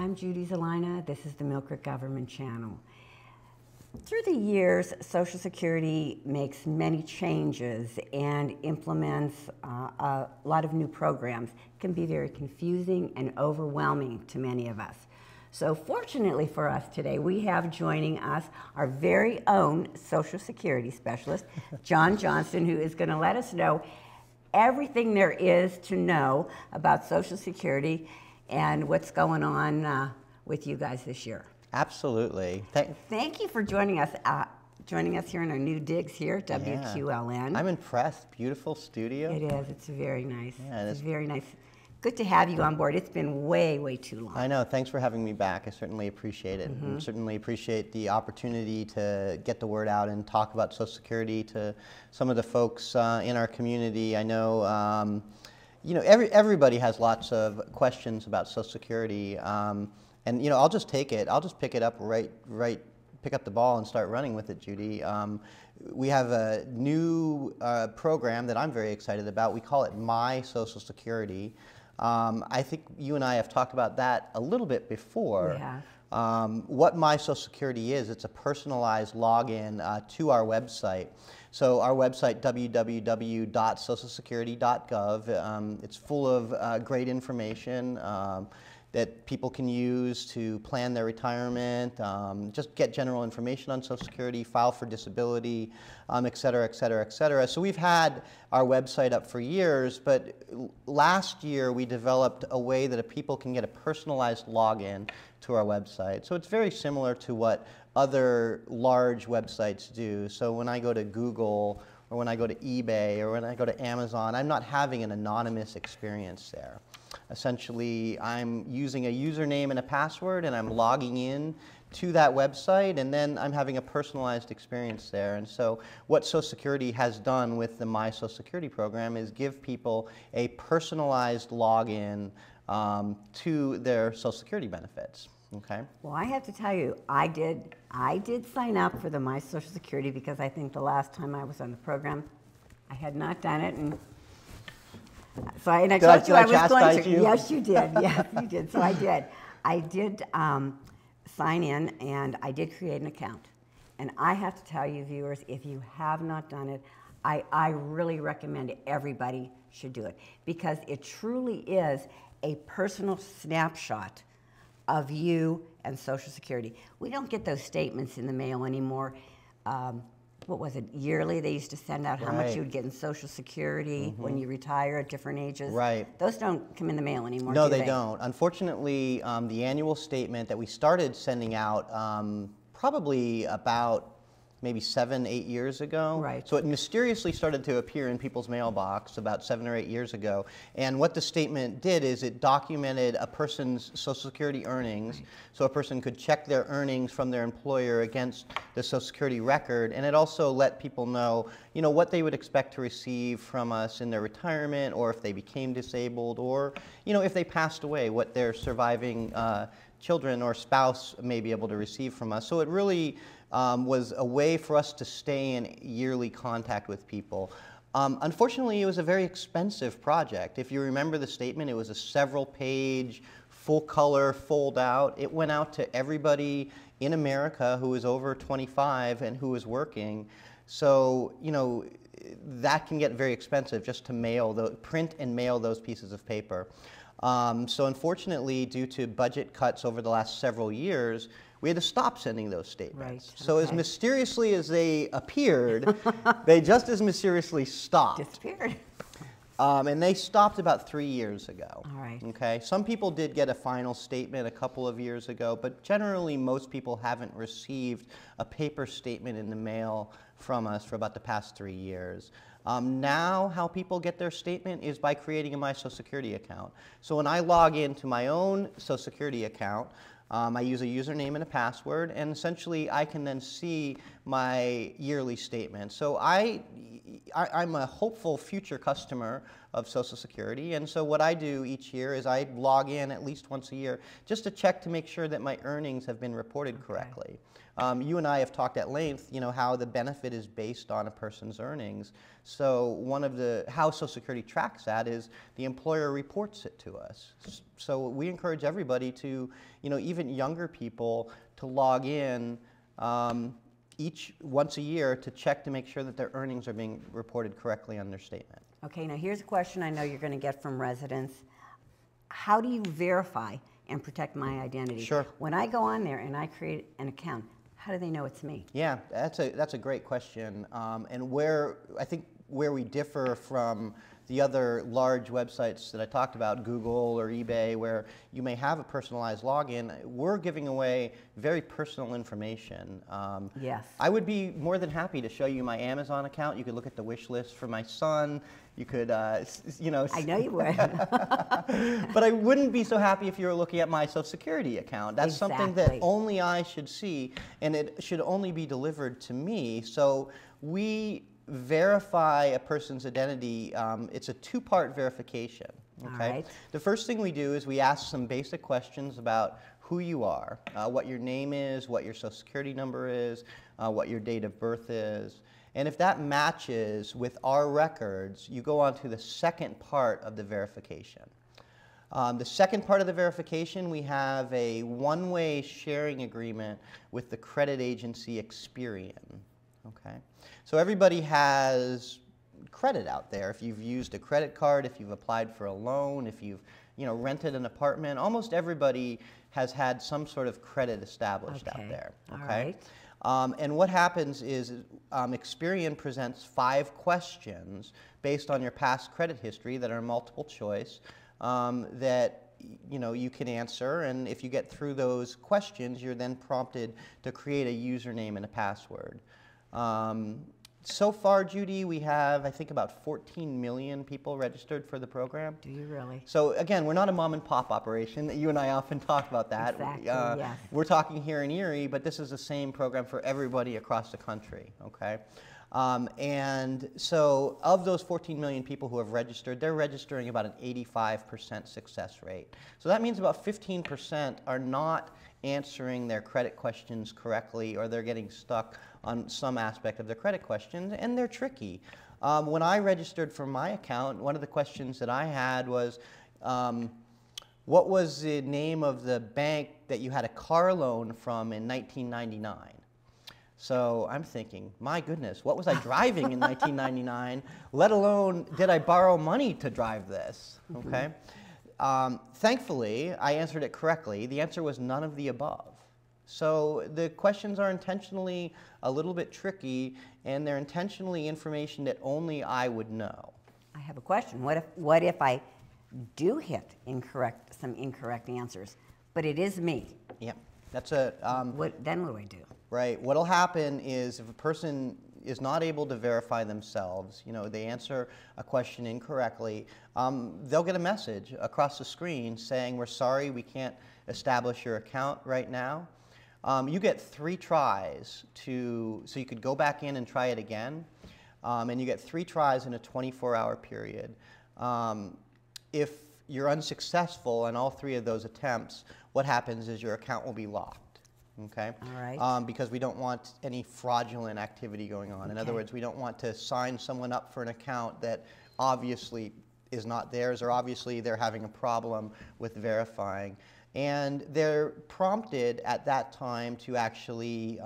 I'm Judy Zelina. This is the Millcreek Government Channel. Through the years, Social Security makes many changes and implements a lot of new programs. It can be very confusing and overwhelming to many of us. So fortunately for us today, we have joining us our very own Social Security specialist, John Johnston, who is going to let us know everything there is to know about Social Security and what's going on with you guys this year. Absolutely. Thank you for joining us here in our new digs here at WQLN. I'm impressed. Beautiful studio. It is. It's very nice. Yeah, it's very nice. Good to have you on board. It's been way, way too long. I know. Thanks for having me back. I certainly appreciate it. And certainly appreciate the opportunity to get the word out and talk about Social Security to some of the folks in our community. I know, you know, everybody has lots of questions about Social Security. And, you know, I'll just take it. I'll just pick it up pick up the ball and start running with it, Judy. We have a new program that I'm very excited about. We call it My Social Security. I think you and I have talked about that a little bit before. We have. What My Social Security is, it's a personalized login to our website. So our website, www.socialsecurity.gov, it's full of great information that people can use to plan their retirement, just get general information on Social Security, file for disability, et cetera, et cetera, et cetera. So we've had our website up for years, but last year we developed a way that people can get a personalized login to our website. So it's very similar to what other large websites do. So when I go to Google, or when I go to eBay, or when I go to Amazon, I'm not having an anonymous experience there. Essentially, I'm using a username and a password, and I'm logging in to that website, and then I'm having a personalized experience there. And so what Social Security has done with the My Social Security program is give people a personalized login to their Social Security benefits. Okay. Well, I have to tell you, I did sign up for the My Social Security because I think the last time I was on the program, I had not done it, and so I told you I was going to. Yes, you did. Yes, you did. So I did. I did sign in, and I did create an account. And I have to tell you, viewers, if you have not done it, I really recommend everybody should do it, because it truly is a personal snapshot of you and Social Security. We don't get those statements in the mail anymore. What was it, yearly? They used to send out how much you would get in Social Security when you retire at different ages. Right. Those don't come in the mail anymore, No, they don't. Unfortunately, the annual statement that we started sending out probably about maybe 7, 8 years ago. Right. So it mysteriously started to appear in people's mailbox about 7 or 8 years ago. And what the statement did is it documented a person's Social Security earnings. Right. So a person could check their earnings from their employer against the Social Security record. And it also let people know, you know, what they would expect to receive from us in their retirement, or if they became disabled, or, you know, if they passed away, what their surviving children or spouse may be able to receive from us. So it really was a way for us to stay in yearly contact with people. Unfortunately, it was a very expensive project. If you remember the statement, it was a several-page, full-color, fold-out. It went out to everybody in America who was over 25 and who was working. So, you know, that can get very expensive just to print and mail those pieces of paper. So unfortunately, due to budget cuts over the last several years, we had to stop sending those statements. Right. So as mysteriously as they appeared, they just as mysteriously stopped. Disappeared. And they stopped about 3 years ago. All right. Okay. Some people did get a final statement a couple of years ago, but generally most people haven't received a paper statement in the mail from us for about the past 3 years. Now, how people get their statement is by creating a My Social Security account. So when I log into my own Social Security account, I use a username and a password, and essentially I can then see my yearly statement. So I'm a hopeful future customer of Social Security, and so what I do each year is I log in at least once a year just to check to make sure that my earnings have been reported correctly. You and I have talked at length, how the benefit is based on a person's earnings. So one of how Social Security tracks that is the employer reports it to us. So we encourage everybody to, even younger people, to log in once a year to check to make sure that their earnings are being reported correctly on their statement. Okay, now here's a question I know you're going to get from residents. How do you verify and protect my identity? Sure. When I go on there and I create an account, how do they know it's me? Yeah, that's a great question, and I think where we differ from the other large websites that I talked about, Google or eBay, where you may have a personalized login, we're giving away very personal information. Yes. I would be more than happy to show you my Amazon account. You could look at the wish list for my son. You could, I know you would. But I wouldn't be so happy if you were looking at my Social Security account. That's something that only I should see, and it should only be delivered to me. So we verify a person's identity. It's a two-part verification. Okay. All right. The first thing we do is we ask some basic questions about who you are, what your name is, what your Social Security number is, what your date of birth is. And if that matches with our records, you go on to the second part of the verification. The second part of the verification, we have a one-way sharing agreement with the credit agency Experian. Okay? So everybody has credit out there. If you've used a credit card, if you've applied for a loan, if you've rented an apartment, almost everybody has had some sort of credit established out there. Okay? All right. And what happens is Experian presents 5 questions based on your past credit history that are multiple choice that you can answer, and if you get through those questions, you're then prompted to create a username and a password. So far, Judy, we have, I think, about 14 million people registered for the program. Do you really? So again, we're not a mom and pop operation. You and I often talk about that. Exactly, yes. We're talking here in Erie, but this is the same program for everybody across the country, okay? And so of those 14 million people who have registered, they're registering about an 85% success rate. So that means about 15% are not answering their credit questions correctly, or they're getting stuck on some aspect of their credit questions, and they're tricky. When I registered for my account, one of the questions that I had was, what was the name of the bank that you had a car loan from in 1999? So I'm thinking, my goodness, what was I driving in 1999, let alone did I borrow money to drive this, okay? Thankfully, I answered it correctly. The answer was none of the above. So the questions are intentionally a little bit tricky, and they're intentionally information that only I would know. I have a question. What if I do hit some incorrect answers, but it is me? Yeah, that's then what do I do? Right. What'll happen is if a person is not able to verify themselves, they answer a question incorrectly, they'll get a message across the screen saying, we're sorry, we can't establish your account right now. You get 3 tries so you could go back in and try it again, and you get 3 tries in a 24-hour period. If you're unsuccessful in all 3 of those attempts, what happens is your account will be locked. Okay? All right. Because we don't want any fraudulent activity going on. In other words, we don't want to sign someone up for an account that obviously is not theirs, or obviously they're having a problem with verifying. And they're prompted at that time to actually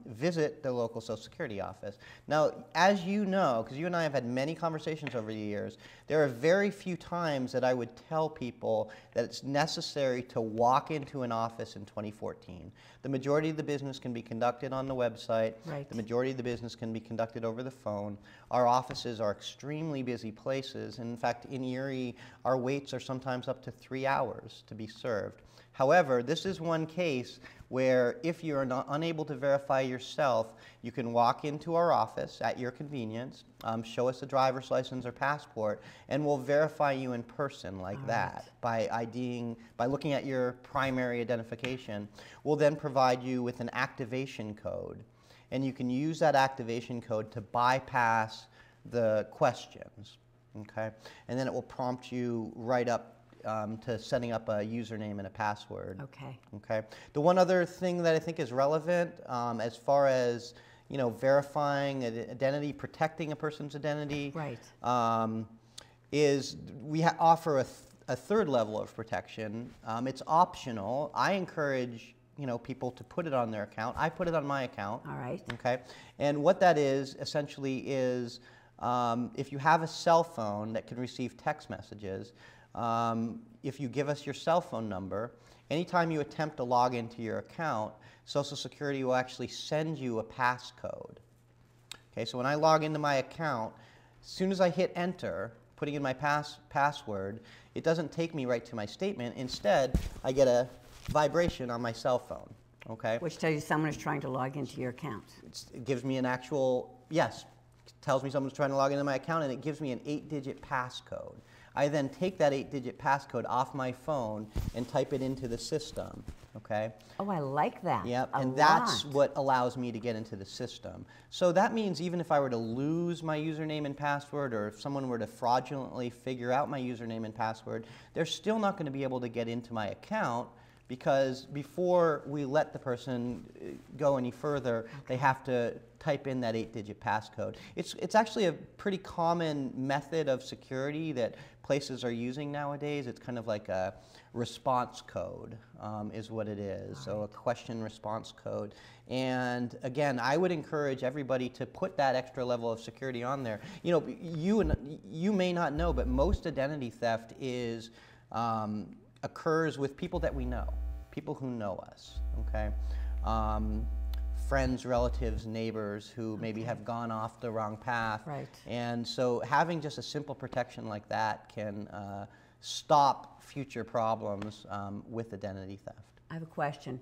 visit the local Social Security office. Now, as you know, because you and I have had many conversations over the years, there are very few times that I would tell people that it's necessary to walk into an office in 2014. The majority of the business can be conducted on the website. Right. The majority of the business can be conducted over the phone. Our offices are extremely busy places. In fact, in Erie, our waits are sometimes up to 3 hours to be served. However, this is one case where if you're unable to verify yourself, you can walk into our office at your convenience, show us a driver's license or passport, and we'll verify you in person like that by looking at your primary identification. We'll then provide you with an activation code, and you can use that activation code to bypass the questions, okay? And then it will prompt you right up to setting up a username and a password. Okay. Okay. The one other thing that I think is relevant, as far as verifying an identity, protecting a person's identity, right, is we offer a third level of protection. It's optional. I encourage people to put it on their account. I put it on my account. All right. Okay. And what that is essentially is if you have a cell phone that can receive text messages. If you give us your cell phone number, anytime you attempt to log into your account, Social Security will actually send you a passcode. Okay, so when I log into my account, as soon as I hit enter, putting in my password, it doesn't take me right to my statement. Instead, I get a vibration on my cell phone. Okay? Which tells you someone is trying to log into your account. It gives me an actual, yes, it tells me someone's trying to log into my account, and it gives me an 8-digit passcode. I then take that 8-digit passcode off my phone and type it into the system, okay? Oh, I like that. Yep, and a that's lot. what allows me to get into the system. So that means even if I were to lose my username and password, or if someone were to fraudulently figure out my username and password, they're still not going to be able to get into my account, because before we let the person go any further, they have to type in that 8-digit passcode. It's actually a pretty common method of security that places are using nowadays. It's kind of like a response code is what it is. So a question response code. And again, I would encourage everybody to put that extra level of security on there. You may not know, but most identity theft occurs with people that we know, people who know us, okay? Friends, relatives, neighbors who maybe have gone off the wrong path. Right. And so having just a simple protection like that can stop future problems with identity theft. I have a question.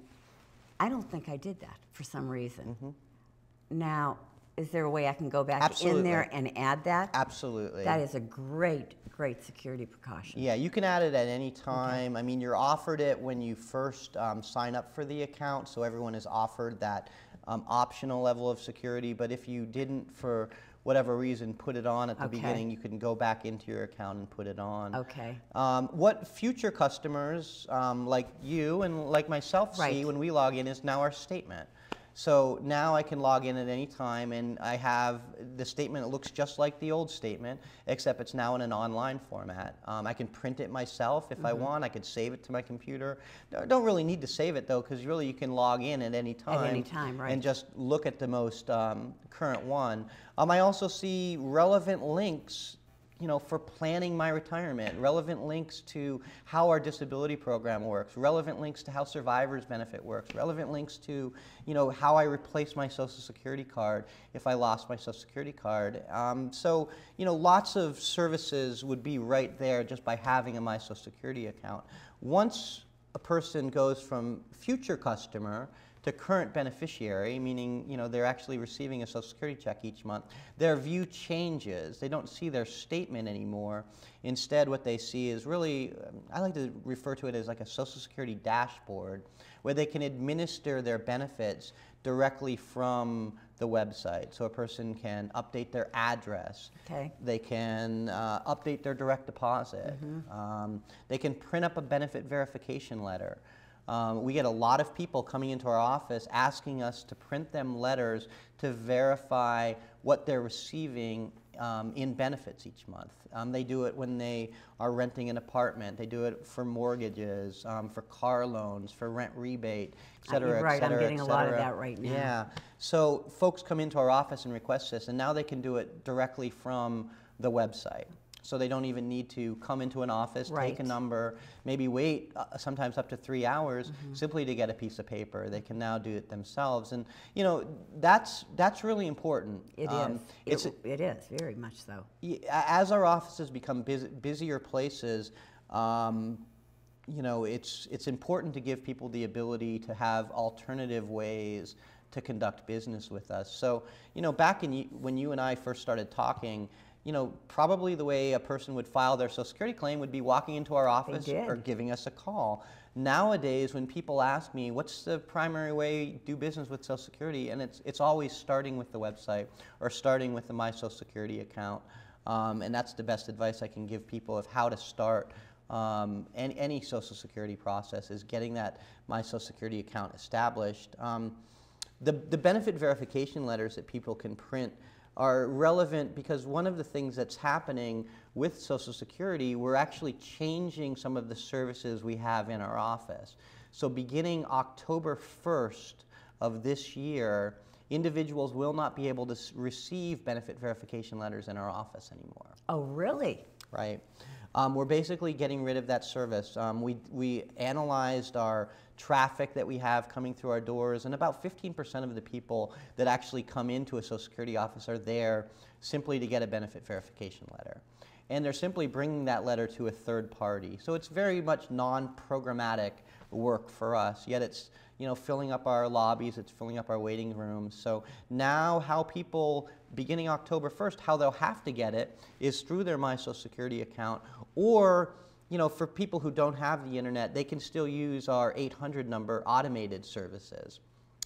I don't think I did that for some reason. Mm-hmm. Now, is there a way I can go back Absolutely. in there and add that? Absolutely. That is a great security precaution. Yeah, you can add it at any time. Okay. I mean, you're offered it when you first sign up for the account, so everyone is offered that optional level of security. But if you didn't, for whatever reason, put it on at the beginning, you can go back into your account and put it on. Okay. What future customers like you and like myself see when we log in is now our statement. So now I can log in at any time, and I have the statement that looks just like the old statement, except it's now in an online format. I can print it myself if I want. I could save it to my computer. Don't really need to save it, though, because really you can log in at any time. At any time, right. And just look at the most current one. I also see relevant links for planning my retirement, relevant links to how our disability program works, relevant links to how survivor's benefit works, relevant links to, how I replace my Social Security card if I lost my Social Security card. So, lots of services would be right there just by having a My Social Security account. Once a person goes from future customer to current beneficiary, meaning they're actually receiving a Social Security check each month, their view changes. They don't see their statement anymore. Instead, what they see is really, I like to refer to it as like a Social Security dashboard, where they can administer their benefits directly from the website. So a person can update their address. Okay. They can update their direct deposit. They can print up a benefit verification letter. We get a lot of people coming into our office asking us to print them letters to verify what they're receiving in benefits each month. They do it when they are renting an apartment. They do it for mortgages, for car loans, for rent rebate, et cetera, right, et cetera, I'm getting et a lot of cetera. that right now. Yeah. So folks come into our office and request this, and now they can do it directly from the website. So they don't even need to come into an office, take a number, maybe wait sometimes up to 3 hours simply to get a piece of paper. They can now do it themselves, and that's really important. It is. It is very much so. As our offices become busier places, you know, it's important to give people the ability to have alternative ways to conduct business with us. So, you know, back when you and I first started talking, you know, probably the way a person would file their Social Security claim would be walking into our office or giving us a call. Nowadays, when people ask me, what's the primary way you do business with Social Security, and it's always starting with the website or starting with the My Social Security account. And that's the best advice I can give people of how to start any Social Security process, is getting that My Social Security account established. The benefit verification letters that people can print are relevant because one of the things that's happening with Social Security, we're actually changing some of the services we have in our office. So beginning October 1st of this year, individuals will not be able to receive benefit verification letters in our office anymore. Oh, really? Right. We're basically getting rid of that service. We analyzed our traffic that we have coming through our doors, and about 15% of the people that actually come into a Social Security office are there simply to get a benefit verification letter. And they're simply bringing that letter to a third party. So it's very much non-programmatic work for us, yet it's, you know, filling up our lobbies, it's filling up our waiting rooms. So now how people, beginning October 1st, how they'll have to get it is through their My Social Security account, or, you know, for people who don't have the internet, they can still use our 800 number automated services.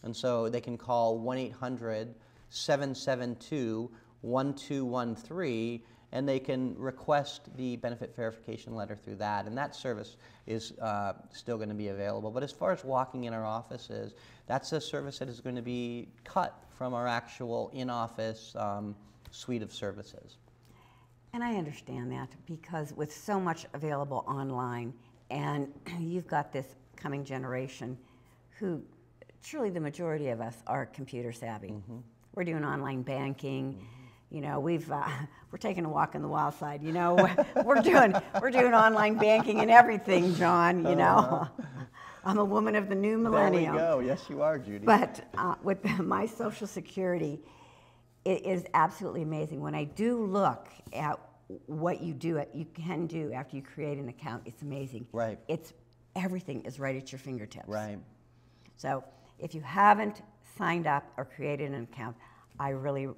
And so they can call 1-800-772-1213, and they can request the benefit verification letter through that, and that service is still going to be available. But as far as walking in our offices, that's a service that is going to be cut from our actual in-office suite of services. And I understand that, because with so much available online, and you've got this coming generation who, truly the majority of us are computer savvy. Mm-hmm. We're doing online banking. Mm-hmm. You know, we're taking a walk on the wild side. You know, we're doing online banking and everything, John. You know, I'm a woman of the new millennium. There we go. Yes, you are, Judy. But with My Social Security, it is absolutely amazing. When I do look at what you can do after you create an account, it's amazing. Right. Everything is right at your fingertips. Right. So if you haven't signed up or created an account, I really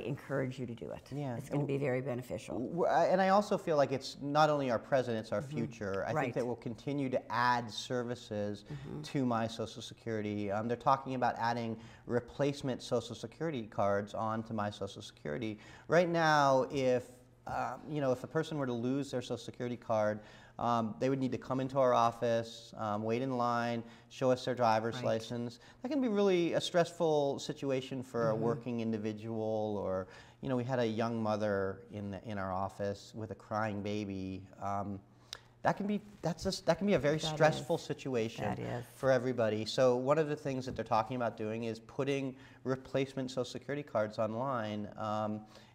encourage you to do it. Yeah. It's going to be very beneficial. And I also feel like it's not only our present, it's our future. I think that we'll continue to add services to My Social Security. They're talking about adding replacement Social Security cards onto My Social Security. Right now, if if a person were to lose their Social Security card, they would need to come into our office, wait in line, show us their driver's license. That can be really a stressful situation for a working individual, or, you know, we had a young mother in our office with a crying baby. That can be a very stressful situation for everybody. So one of the things that they're talking about doing is putting replacement Social Security cards online.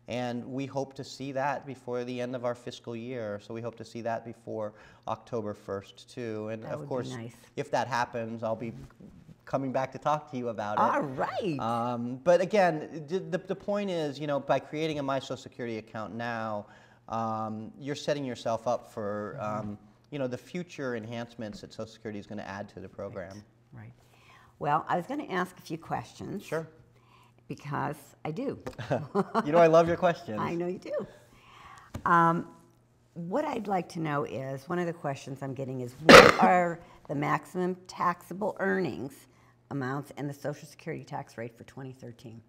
And we hope to see that before the end of our fiscal year. So we hope to see that before October 1st, too. And of course, if that happens, I'll be coming back to talk to you about it. All right. But again, the point is, you know, by creating a My Social Security account now, you're setting yourself up for, you know, the future enhancements that Social Security is going to add to the program. Right. Well, I was going to ask a few questions. Sure. Because I do. You know, I love your questions. I know you do. What I'd like to know is, one of the questions I'm getting is, what are the maximum taxable earnings amounts and the Social Security tax rate for 2013?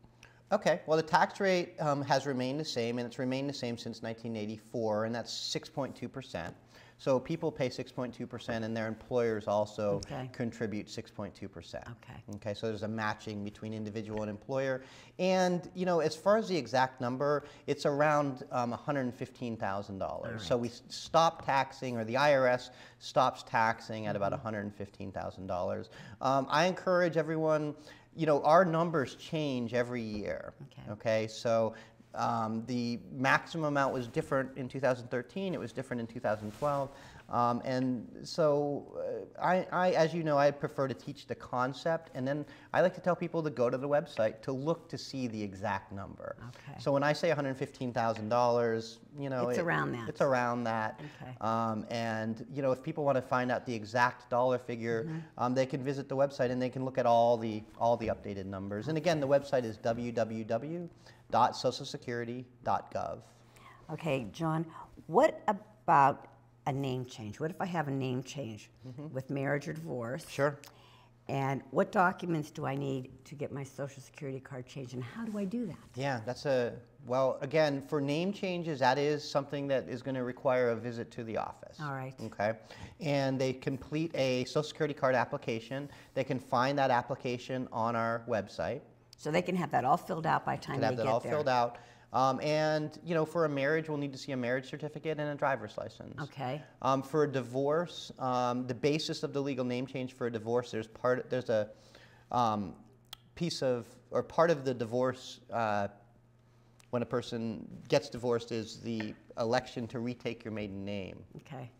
Okay, well, the tax rate has remained the same, and it's remained the same since 1984, and that's 6.2%. So people pay 6.2%, and their employers also contribute 6.2%. Okay, so there's a matching between individual and employer. And, you know, as far as the exact number, it's around $115,000. Right. So we stop taxing, or the IRS stops taxing at about $115,000. I encourage everyone, you know, our numbers change every year. Okay, so the maximum amount was different in 2013, it was different in 2012. And so as you know, I prefer to teach the concept, and then I like to tell people to go to the website to look to see the exact number. Okay. So when I say $115,000, you know, It's around that. It's around that. Okay. And you know, if people want to find out the exact dollar figure, they can visit the website and they can look at all the updated numbers. And again, the website is www.socialsecurity.gov. Okay, John, what about a name change? What if I have a name change with marriage or divorce? Sure. And what documents do I need to get my Social Security card changed, and how do I do that? Yeah, well, again, for name changes, that is something that is going to require a visit to the office. All right. Okay. And they complete a Social Security card application. They can find that application on our website. So they can have that all filled out by the time they get there. Have that all filled out. And you know, for a marriage, we'll need to see a marriage certificate and a driver's license. Okay. For a divorce, the basis of the legal name change for a divorce, there's a piece of, or part of the divorce when a person gets divorced is the election to retake your maiden name. Okay.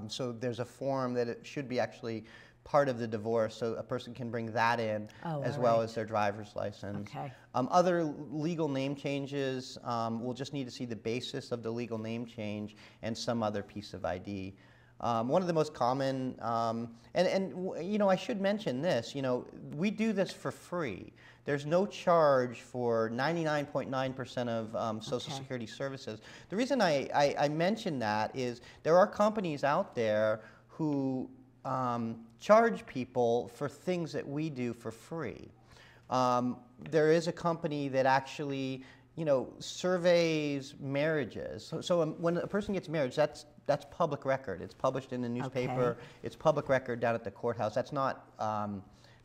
So there's a form that it should be actually part of the divorce, so a person can bring that in as well as their driver's license. Okay. Other legal name changes, we'll just need to see the basis of the legal name change and some other piece of ID. One of the most common, and you know, I should mention this, you know, we do this for free. There's no charge for 99.9% of Social Security services. The reason I mention that is there are companies out there who charge people for things that we do for free. There is a company that actually, you know, surveys marriages. So when a person gets married, that's public record. It's published in the newspaper. Okay. It's public record down at the courthouse. That's not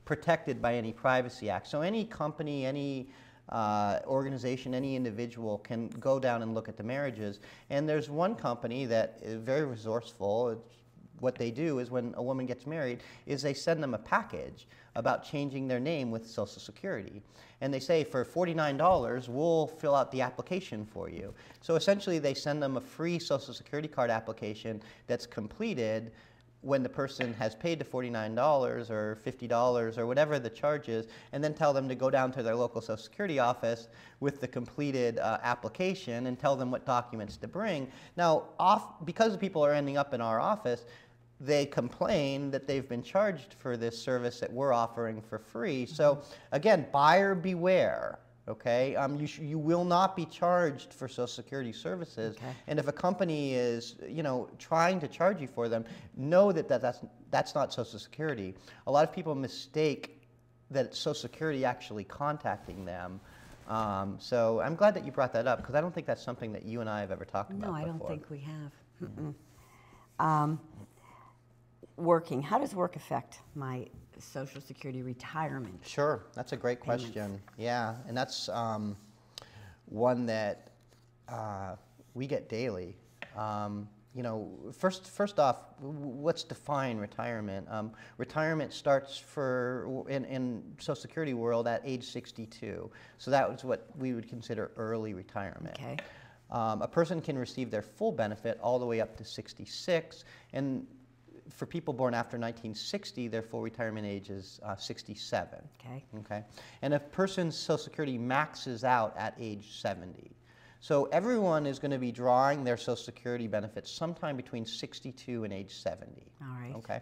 protected by any Privacy Act. So any company, any organization, any individual can go down and look at the marriages. And there's one company that is very resourceful. What they do is when a woman gets married is they send them a package about changing their name with Social Security. And they say, for $49, we'll fill out the application for you. So essentially they send them a free Social Security card application that's completed when the person has paid the $49 or $50 or whatever the charge is, and then tell them to go down to their local Social Security office with the completed application and tell them what documents to bring. Now, because people are ending up in our office, they complain that they've been charged for this service that we're offering for free. So again, buyer beware. Okay, you will not be charged for Social Security services, and if a company is, you know, trying to charge you for them, know that that's not Social Security. A lot of people mistake that it's Social Security actually contacting them. So I'm glad that you brought that up, because I don't think that's something that you and I have ever talked about before. No, I don't think we have. Working, how does work affect my Social Security retirement? Sure, that's a great question. Yeah, and that's one that we get daily. You know, first off, let's define retirement. Retirement starts in Social Security world at age 62. So that was what we would consider early retirement. Okay. A person can receive their full benefit all the way up to 66, and for people born after 1960, their full retirement age is 67. Okay. Okay. And a person's Social Security maxes out at age 70. So everyone is going to be drawing their Social Security benefits sometime between 62 and age 70. All right. Okay.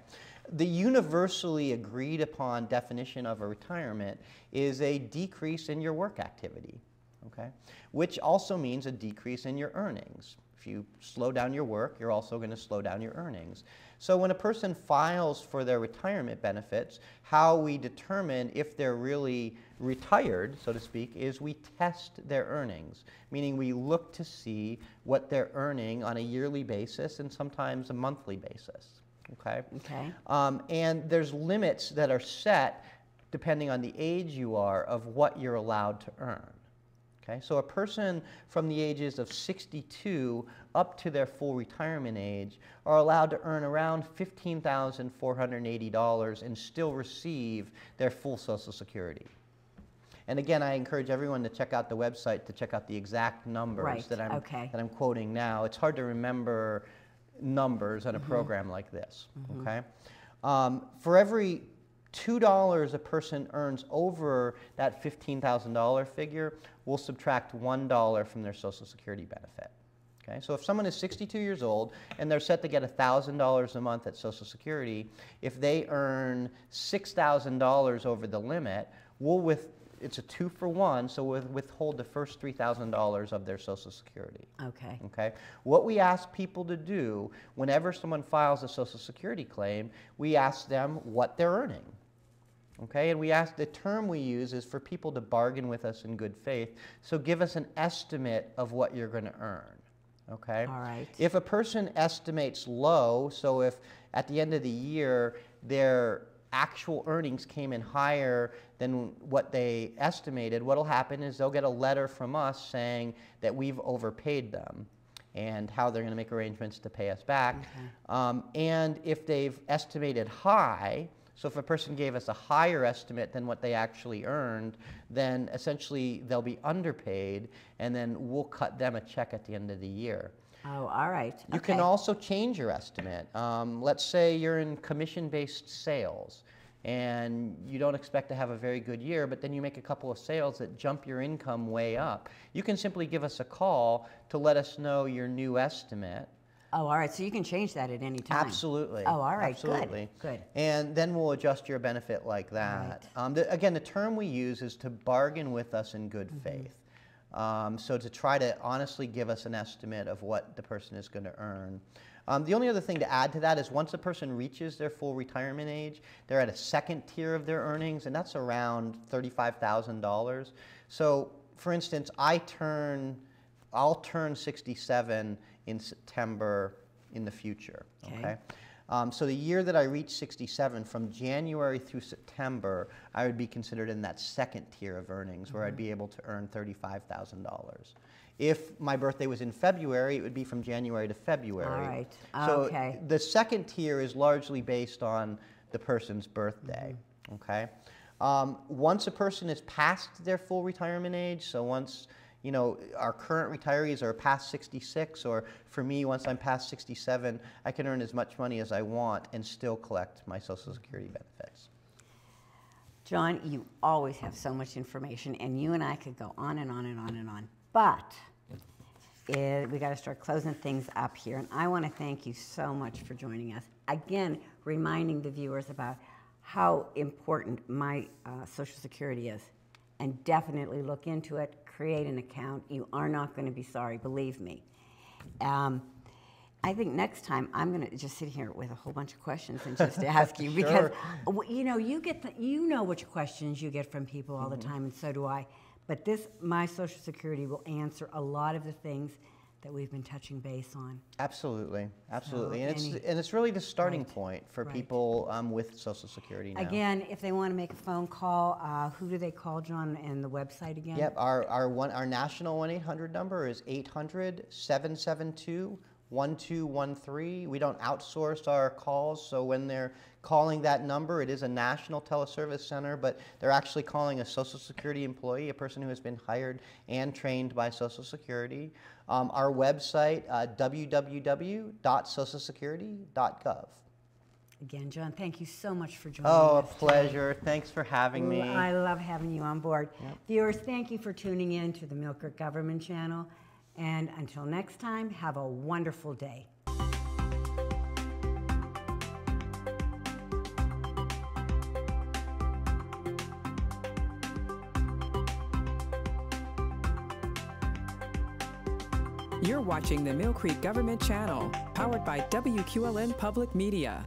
The universally agreed upon definition of a retirement is a decrease in your work activity. Okay. Which also means a decrease in your earnings. If you slow down your work, you're also going to slow down your earnings. So when a person files for their retirement benefits, how we determine if they're really retired, so to speak, is we test their earnings, meaning we look to see what they're earning on a yearly basis and sometimes a monthly basis. Okay? Okay. And there's limits that are set depending on the age you are of what you're allowed to earn. Okay, so a person from the ages of 62 up to their full retirement age are allowed to earn around $15,480 and still receive their full Social Security. And again, I encourage everyone to check out the website to check out the exact numbers that I'm quoting now. It's hard to remember numbers on a program like this, okay? For every $2 a person earns over that $15,000 figure, we'll subtract $1 from their Social Security benefit. Okay? So if someone is 62 years old and they're set to get $1,000 a month at Social Security, if they earn $6,000 over the limit, it's a 2-for-1, so we'll withhold the first $3,000 of their Social Security. Okay. Okay. What we ask people to do whenever someone files a Social Security claim, we ask them what they're earning. Okay, and the term we use is for people to bargain with us in good faith. So give us an estimate of what you're going to earn. Okay. All right. If a person estimates low, so if at the end of the year their actual earnings came in higher than what they estimated, what will happen is they'll get a letter from us saying that we've overpaid them and how they're going to make arrangements to pay us back. Okay. And if they've estimated high, so if a person gave us a higher estimate than what they actually earned, then essentially they'll be underpaid, and then we'll cut them a check at the end of the year. Oh, all right. You can also change your estimate. Let's say you're in commission-based sales, and you don't expect to have a very good year, but then you make a couple of sales that jump your income way up. You can simply give us a call to let us know your new estimate. Oh, all right. So you can change that at any time. Absolutely. Oh, all right. Absolutely. Good. And then we'll adjust your benefit like that. Right. Again, the term we use is to bargain with us in good faith. So to try to honestly give us an estimate of what the person is going to earn. The only other thing to add to that is once a person reaches their full retirement age, they're at a second tier of their earnings, and that's around $35,000. So, for instance, I'll turn 67 in September in the future. Okay. So the year that I reach 67, from January through September, I would be considered in that second tier of earnings where I'd be able to earn $35,000. If my birthday was in February, it would be from January to February. All right. So the second tier is largely based on the person's birthday. Okay. Once a person is past their full retirement age, so once our current retirees are past 66, or for me, once I'm past 67, I can earn as much money as I want and still collect my Social Security benefits. John, you always have so much information, and you and I could go on and on and on and on. But we got to start closing things up here, and I want to thank you so much for joining us. Again, reminding the viewers about how important my Social Security is, and definitely look into it. Create an account. You are not going to be sorry, believe me. I think next time I'm going to just sit here with a whole bunch of questions and just ask you because you know which questions you get from people all the time, and so do I. But my Social Security will answer a lot of the things that we've been touching base on. Absolutely, absolutely, and it's really the starting point for people with Social Security now. Again, if they want to make a phone call, who do they call, John, and the website again? Yep, our national 1-800 number is 800-772-1213. We don't outsource our calls, so when they're calling that number, it is a national teleservice center, but they're actually calling a Social Security employee, a person who has been hired and trained by Social Security. Our website, www.socialsecurity.gov. Again, John, thank you so much for joining us. Oh, a pleasure. Thanks for having me. I love having you on board. Yep. Viewers, thank you for tuning in to the Millcreek Government Channel. And until next time, have a wonderful day. You're watching the Millcreek Government Channel, powered by WQLN Public Media.